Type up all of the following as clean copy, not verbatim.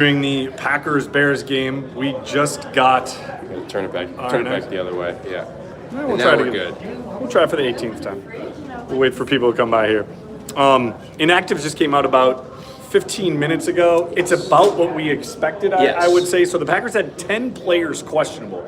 During the Packers-Bears game, we just got... Turn it back the other way, yeah. We'll try to good. We'll try for the 18th time. We'll wait for people to come by here. Inactives just came out about 15 minutes ago. It's about what we expected, I would say. So the Packers had 10 players questionable.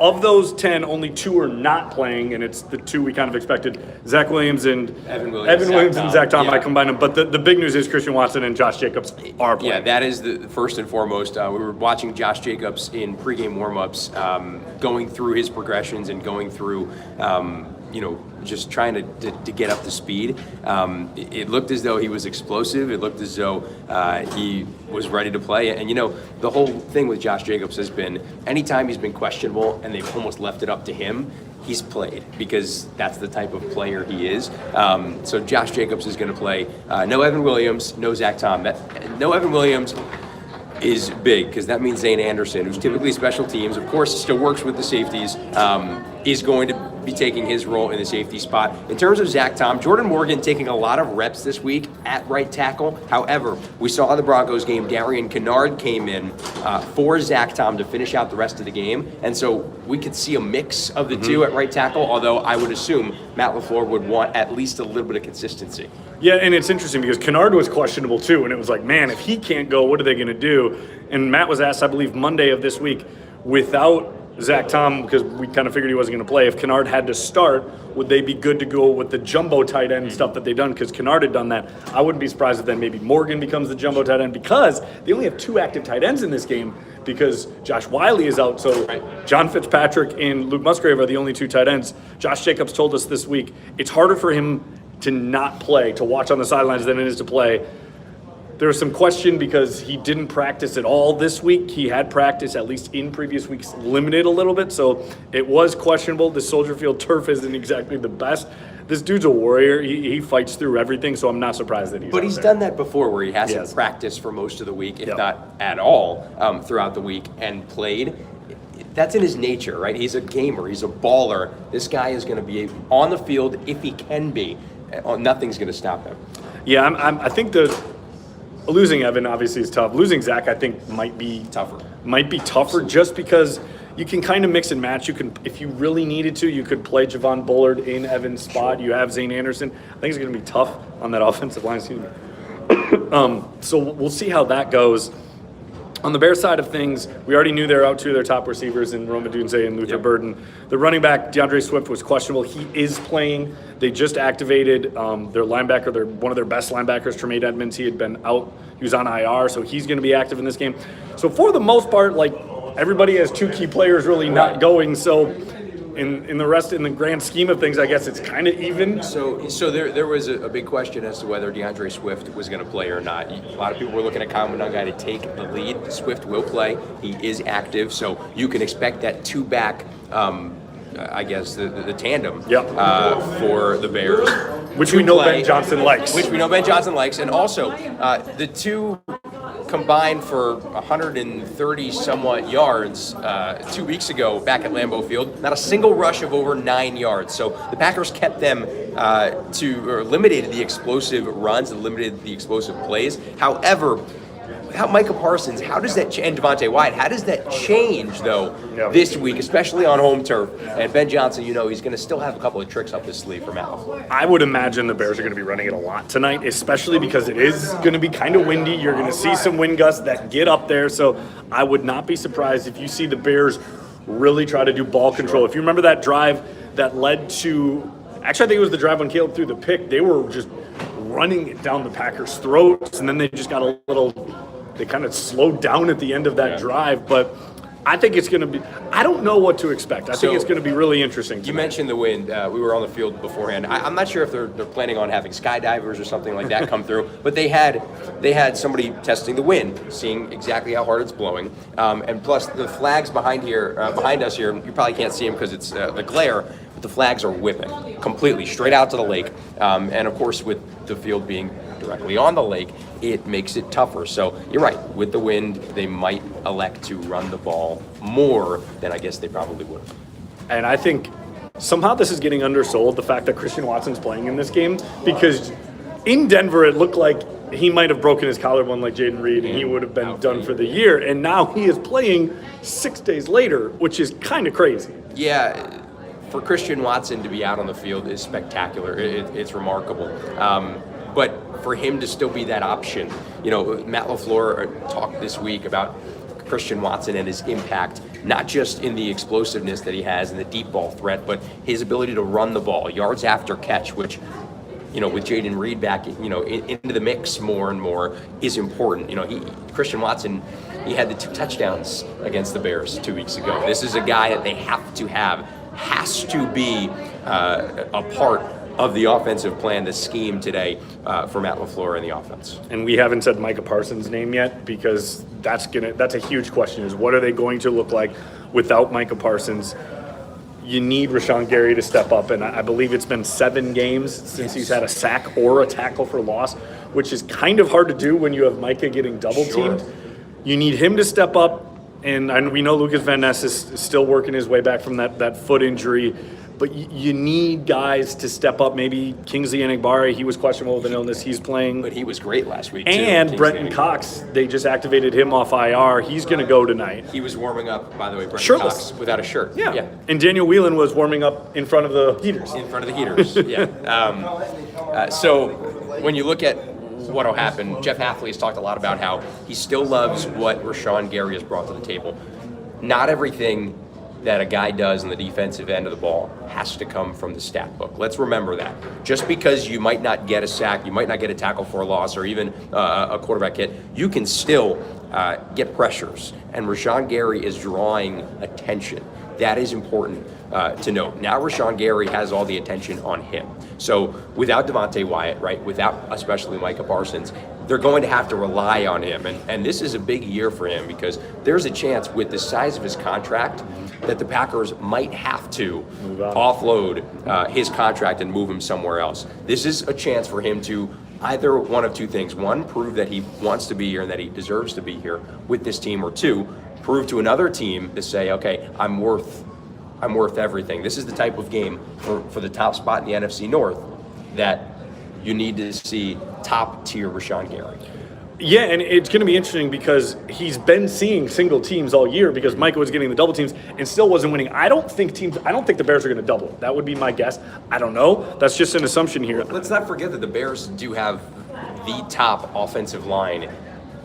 Of those 10, only 2 are not playing, and it's the 2 we kind of expected. Zach Williams and Evan Williams and Zach Tom. I combined them. But the big news is Christian Watson and Josh Jacobs are playing. Yeah, that is the first and foremost. We were watching Josh Jacobs in pregame warmups, going through his progressions and going through, just trying to get up to speed. It looked as though he was explosive. It looked as though he was ready to play. And, the whole thing with Josh Jacobs has been anytime he's been questionable and they've almost left it up to him, he's played because that's the type of player he is. So Josh Jacobs is going to play. No Evan Williams, no Zach Tom. No Evan Williams is big because that means Zane Anderson, who's typically special teams, of course still works with the safeties, is going to be taking his role in the safety spot. In terms of Zach Tom, Jordan Morgan taking a lot of reps this week at right tackle. However, we saw in the Broncos game, Darian Kennard came in for Zach Tom to finish out the rest of the game. And so we could see a mix of the two at right tackle, although I would assume Matt LaFleur would want at least a little bit of consistency. Yeah, and it's interesting because Kennard was questionable too, and it was like, man, if he can't go, what are they going to do? And Matt was asked, I believe, Monday of this week, without Zach Tom, because we kind of figured he wasn't going to play, if Kennard had to start, would they be good to go with the jumbo tight end stuff that they've done? Because Kennard had done that. I wouldn't be surprised if then maybe Morgan becomes the jumbo tight end because they only have 2 active tight ends in this game because Josh Wiley is out. So John Fitzpatrick and Luke Musgrave are the only 2 tight ends. Josh Jacobs told us this week it's harder for him to not play, to watch on the sidelines than it is to play. There was some question because he didn't practice at all this week. He had practice, at least in previous weeks, limited a little bit. So it was questionable. The Soldier Field turf isn't exactly the best. This dude's a warrior. He fights through everything, so I'm not surprised that he's But he's done that before where he hasn't practiced for most of the week, if not at all, throughout the week, and played. That's in his nature, right? He's a gamer. He's a baller. This guy is going to be on the field if he can be. Nothing's going to stop him. Yeah, I think losing Evan obviously is tough. Losing Zach, I think, might be tougher just because you can kind of mix and match. You can, if you really needed to, you could play Javon Bullard in Evan's spot. Sure. You have Zane Anderson. I think it's going to be tough on that offensive line. So we'll see how that goes. On the Bears side of things, we already knew they're out 2 of their top receivers in Roma Dunze and Luther Burden. The running back, DeAndre Swift, was questionable. He is playing. They just activated their linebacker, one of their best linebackers, Tremaine Edmonds. He had been out. He was on IR, so he's going to be active in this game. So for the most part, everybody has 2 key players really not going. So in the grand scheme of things, I guess it's kind of even. So there was a big question as to whether DeAndre Swift was going to play or not. A lot of people were looking at Kyle Monangai to take the lead. Swift will play. He is active, so you can expect that 2-back, I guess, the tandem for the Bears. Which we know Ben Johnson likes. And also, the 2 combined for 130 somewhat yards 2 weeks ago back at Lambeau Field. Not a single rush of over 9 yards. So the Packers kept them limited the explosive runs and limited the explosive plays. However, without Micah Parsons, how does that and Devontae Wyatt, how does that change though this week, especially on home turf? And Ben Johnson, he's going to still have a couple of tricks up his sleeve for Matt LaFleur. I would imagine the Bears are going to be running it a lot tonight, especially because it is going to be kind of windy. You're going to see some wind gusts that get up there, so I would not be surprised if you see the Bears really try to do ball control. If you remember that drive that led to, actually I think it was the drive when Caleb threw the pick, they were just running it down the Packers' throats, and then they just got a little, they kind of slowed down at the end of that drive, but I think it's going to be, I don't know what to expect. I think it's going to be really interesting. You mentioned the wind. We were on the field beforehand. I'm not sure if they're planning on having skydivers or something like that come through, but they had somebody testing the wind, seeing exactly how hard it's blowing. And plus the flags behind us here, you probably can't see them because it's the glare, but the flags are whipping completely straight out to the lake. And of course, with the field being directly on the lake, it makes it tougher. So you're right, with the wind, they might elect to run the ball more than I guess they probably would. And I think somehow this is getting undersold, the fact that Christian Watson's playing in this game, because in Denver it looked like he might have broken his collarbone like Jaden Reed, and he would have been done for the year. And now he is playing 6 days later, which is kind of crazy. Yeah, for Christian Watson to be out on the field is spectacular. It's remarkable. But for him to still be that option, Matt LaFleur talked this week about Christian Watson and his impact, not just in the explosiveness that he has and the deep ball threat, but his ability to run the ball, yards after catch, which, with Jaden Reed back, into the mix more and more is important. Christian Watson, he had the 2 touchdowns against the Bears 2 weeks ago. This is a guy that they have to have, has to be a part of the offensive plan, the scheme today for Matt LaFleur and the offense. And we haven't said Micah Parsons' name yet, because that's a huge question, is what are they going to look like without Micah Parsons? You need Rashawn Gary to step up, and I believe it's been 7 games since he's had a sack or a tackle for loss, which is kind of hard to do when you have Micah getting double-teamed. Sure. You need him to step up, and we know Lucas Van Ness is still working his way back from that foot injury. But you need guys to step up. Maybe Kingsley Enagbare, he was questionable with an illness. He's playing. But he was great last week, too. And Brenton Cox, they just activated him off IR. He's going to go tonight. He was warming up, by the way, Brenton Shirtless. Cox, without a shirt. Yeah. And Daniel Whelan was warming up in front of the heaters. In front of the heaters, yeah. So when you look at what will happen, Jeff Hafley has talked a lot about how he still loves what Rashawn Gary has brought to the table. Not everything that a guy does on the defensive end of the ball has to come from the stat book. Let's remember that. Just because you might not get a sack, you might not get a tackle for a loss, or even a quarterback hit, you can still get pressures. And Rashawn Gary is drawing attention. That is important to note. Now Rashawn Gary has all the attention on him. So without Devontae Wyatt, right, without especially Micah Parsons, they're going to have to rely on him. And this is a big year for him, because there's a chance with the size of his contract that the Packers might have to offload his contract and move him somewhere else. This is a chance for him to either one of 2 things. 1, prove that he wants to be here and that he deserves to be here with this team, or 2, prove to another team to say, okay, I'm worth everything. This is the type of game for the top spot in the NFC North that you need to see top tier Rashawn Gary. Yeah, and it's going to be interesting because he's been seeing single teams all year, because Micah was getting the double teams and still wasn't winning. I don't think the Bears are going to double. That would be my guess. I don't know. That's just an assumption here. Let's not forget that the Bears do have the top offensive line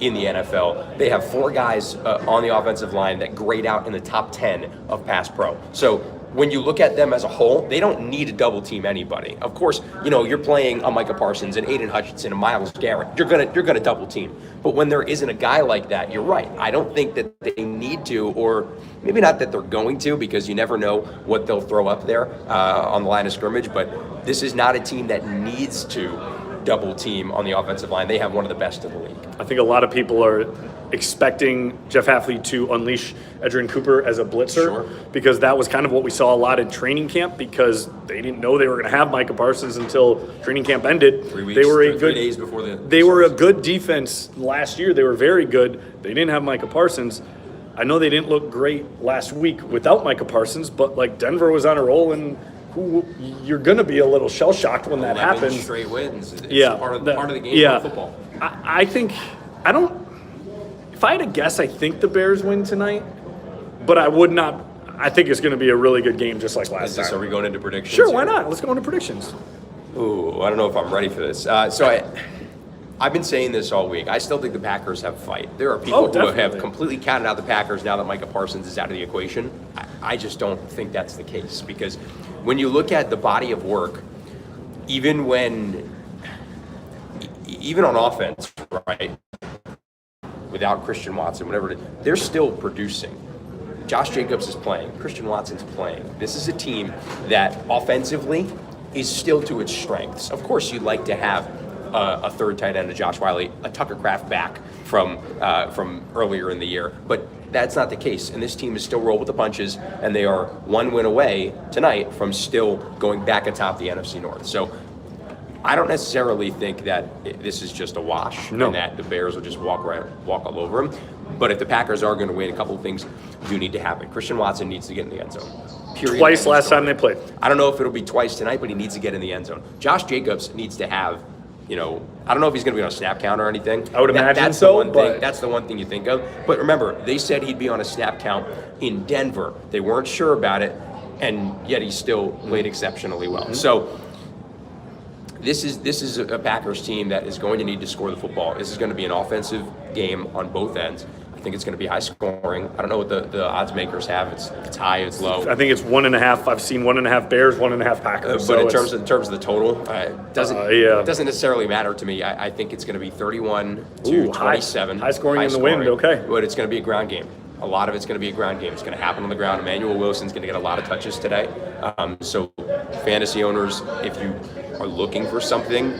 in the NFL. They have 4 guys on the offensive line that grade out in the top 10 of pass pro. So when you look at them as a whole, they don't need to double team anybody. Of course, you're playing a Micah Parsons and Aiden Hutchinson and Myles Garrett. You're gonna double team. But when there isn't a guy like that, you're right. I don't think that they need to, or maybe not that they're going to, because you never know what they'll throw up there on the line of scrimmage. But this is not a team that needs to double team on the offensive line. They have one of the best in the league. I think a lot of people are expecting Jeff Hafley to unleash Edgerrin Cooper as a blitzer, because that was kind of what we saw a lot in training camp, because they didn't know they were going to have Micah Parsons until training camp ended. 3 weeks, they were 3 days before they were a good defense last year. They were very good. They didn't have Micah Parsons. I know they didn't look great last week without Micah Parsons, but like Denver was on a roll, and you're going to be a little shell-shocked when that happens. Straight wins. It's part of the game of football. I think if I had to guess, I think the Bears win tonight, but I would not. I think it's going to be a really good game, just like last time. Are we going into predictions? Sure, why not? Let's go into predictions. Ooh, I don't know if I'm ready for this. I've been saying this all week. I still think the Packers have fight. There are people who have completely counted out the Packers now that Micah Parsons is out of the equation. I just don't think that's the case, because when you look at the body of work, even on offense, right, without Christian Watson, whatever it is, they're still producing. Josh Jacobs is playing. Christian Watson's playing. This is a team that offensively is still to its strengths. Of course, you'd like to have a third tight end, a Josh Wiley, a Tucker Kraft back from earlier in the year, but that's not the case. And this team is still roll with the punches, and they are 1 win away tonight from still going back atop the NFC North. So I don't necessarily think that this is just a wash, and that the Bears will just walk all over them. But if the Packers are going to win, a couple of things do need to happen. Christian Watson needs to get in the end zone. Period. Twice last time they played. I don't know if it'll be twice tonight, but he needs to get in the end zone. Josh Jacobs needs to have You know, I don't know if he's going to be on a snap count or anything. I would imagine that's so, the one but thing, that's the one thing you think of. But remember, they said he'd be on a snap count in Denver. They weren't sure about it, and yet he still played exceptionally well. So this is a Packers team that is going to need to score the football. This is going to be an offensive game on both ends. I think it's going to be high scoring. I don't know what the odds makers have. It's high, it's low. I think it's 1.5. I've seen 1.5 Bears, 1.5 Packers. But in terms of the total, it doesn't necessarily matter to me. I think it's going to be 31 to 27. High scoring in the wind. Okay. But it's going to be a ground game. A lot of it's going to be a ground game. It's going to happen on the ground. Emmanuel Wilson's going to get a lot of touches today. So fantasy owners, if you are looking for something,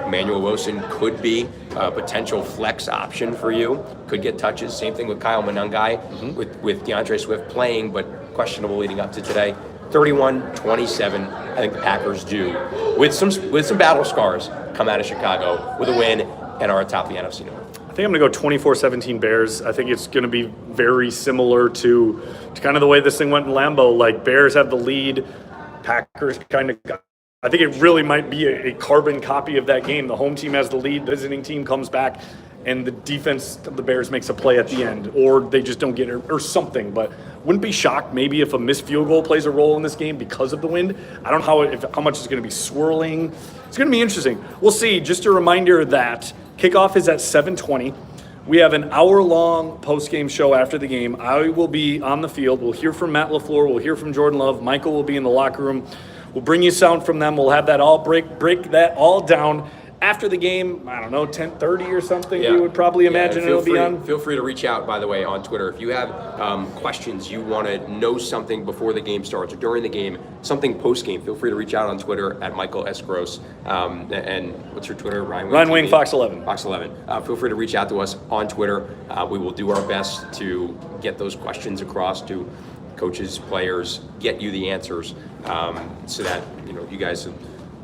Emmanuel Wilson could be a potential flex option for you. Could get touches. Same thing with Kyle Monangai with DeAndre Swift playing, but questionable leading up to today. 31-27. I think the Packers do, with some battle scars, come out of Chicago with a win and are atop the NFC North. I think I'm going to go 24-17 Bears. I think it's going to be very similar to kind of the way this thing went in Lambeau. Like, Bears have the lead. Packers kind of got. I think it really might be a carbon copy of that game. The home team has the lead, the visiting team comes back, and the defense of the Bears makes a play at the end, or they just don't get it, or something. But wouldn't be shocked maybe if a missed field goal plays a role in this game because of the wind. I don't know how much it's going to be swirling. It's going to be interesting. We'll see. Just a reminder that kickoff is at 7:20. We have an hour-long post-game show after the game. I will be on the field. We'll hear from Matt LaFleur. We'll hear from Jordan Love. Michael will be in the locker room. We'll bring you sound from them. We'll have that all break that all down after the game. I don't know, 10:30 or something. Yeah. We would probably imagine it'll be on. Feel free to reach out, by the way, on Twitter if you have questions. You want to know something before the game starts or during the game, something post game. Feel free to reach out on Twitter at Michael S. Gross. And what's your Twitter? Ryan Wing, Fox 11. Fox 11. Feel free to reach out to us on Twitter. We will do our best to get those questions across to coaches, players, get you the answers, so that you guys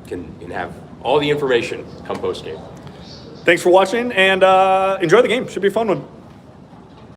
can have all the information come post game. Thanks for watching, and enjoy the game. Should be a fun one.